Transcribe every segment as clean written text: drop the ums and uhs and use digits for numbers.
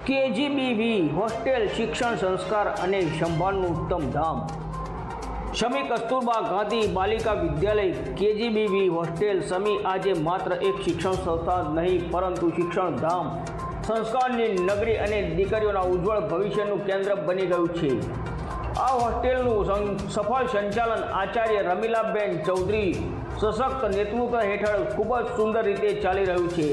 KGBV hostel શિક્ષણ સંસ્કાર અને સંભાળનું ઉત્તમ ધામ. શમી કસ્તુરબા ગાંધી બાલિકા વિદ્યાલય કેજીબીવી હોસ્ટેલ શમી આજે માત્ર એક શિક્ષણ સંસ્થા નહીં પરંતુ શિક્ષણ ધામ, સંસ્કારની નગરી અને દીકરીઓના ઉજ્જવળ ભવિષ્યનું કેન્દ્ર બની ગયું છે. આ હોસ્ટેલનું સફળ સંચાલન આચાર્ય રમીલાબેન ચૌધરી સશક્ત નેતૃત્વ હેઠળ ખૂબ જ સુંદર રીતે ચાલી રહ્યું છે.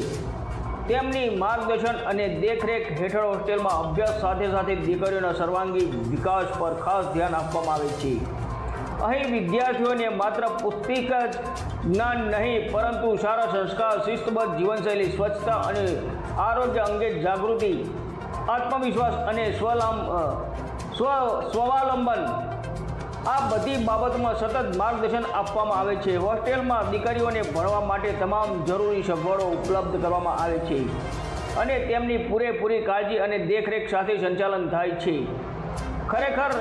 તેમની માર્ગદર્શન અને દેખરેખ હેઠળ હોસ્ટેલમાં અભ્યાસ સાથે સાથે દીકરીઓના સર્વાંગી વિકાસ પર ખાસ ધ્યાન આપવામાં આવે છે. અહીં વિદ્યાર્થીઓને માત્ર પુસ્તિક જ્ઞાન નહીં પરંતુ સારા સંસ્કાર, શિસ્તબદ્ધ જીવનશૈલી, સ્વચ્છતા અને આરોગ્ય અંગે જાગૃતિ, આત્મવિશ્વાસ અને સ્વાવલંબન આ બધી બાબતોમાં સતત માર્ગદર્શન આપવામાં આવે છે. હોસ્ટેલમાં દીકરીઓને ભણવા માટે તમામ જરૂરી સગવડો ઉપલબ્ધ કરવામાં આવે છે અને તેમની પૂરેપૂરી કાળજી અને દેખરેખ સાથે સંચાલન થાય છે. ખરેખર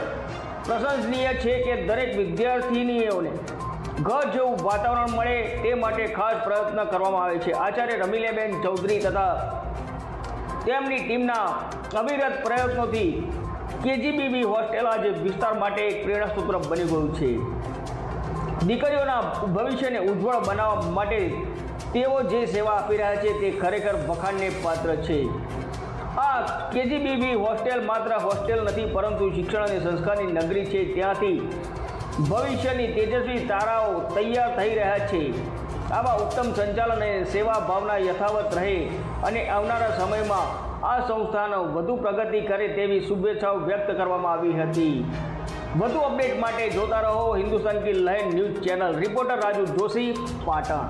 પ્રશંસનીય છે કે દરેક વિદ્યાર્થીનીઓને ઘર જેવું વાતાવરણ મળે તે માટે ખાસ પ્રયત્ન કરવામાં આવે છે. આચાર્ય રમીલાબેન ચૌધરી તથા તેમની ટીમના અવિરત પ્રયત્નોથી કેજીબીવી હોસ્ટેલ આજે વિસ્તાર માટે એક પ્રેરણાસ્ત્રોત બની ગયું છે. દીકરીઓના ભવિષ્યને ઉજ્જવળ બનાવવા માટે તેઓ જે સેવા આપી રહ્યા છે તે ખરેખર વખાણને પાત્ર છે. આ કેજીબીવી હોસ્ટેલ માત્ર હોસ્ટેલ નથી પરંતુ શિક્ષણ અને સંસ્કારની નગરી છે. ત્યાંથી ભવિષ્યની તેજસ્વી તારાઓ તૈયાર થઈ રહ્યા છે. આવા ઉત્તમ સંચાલન અને સેવા ભાવના યથાવત રહે અને આવનારા સમયમાં આ સંસ્થાનો વધુ પ્રગતિ કરે તેવી શુભેચ્છાઓ વ્યક્ત કરવામાં આવી હતી. વધુ અપડેટ માટે જોતા રહો હિન્દુસ્તાન કી લહેર news channel. Reporter Raju Joshi, Patan.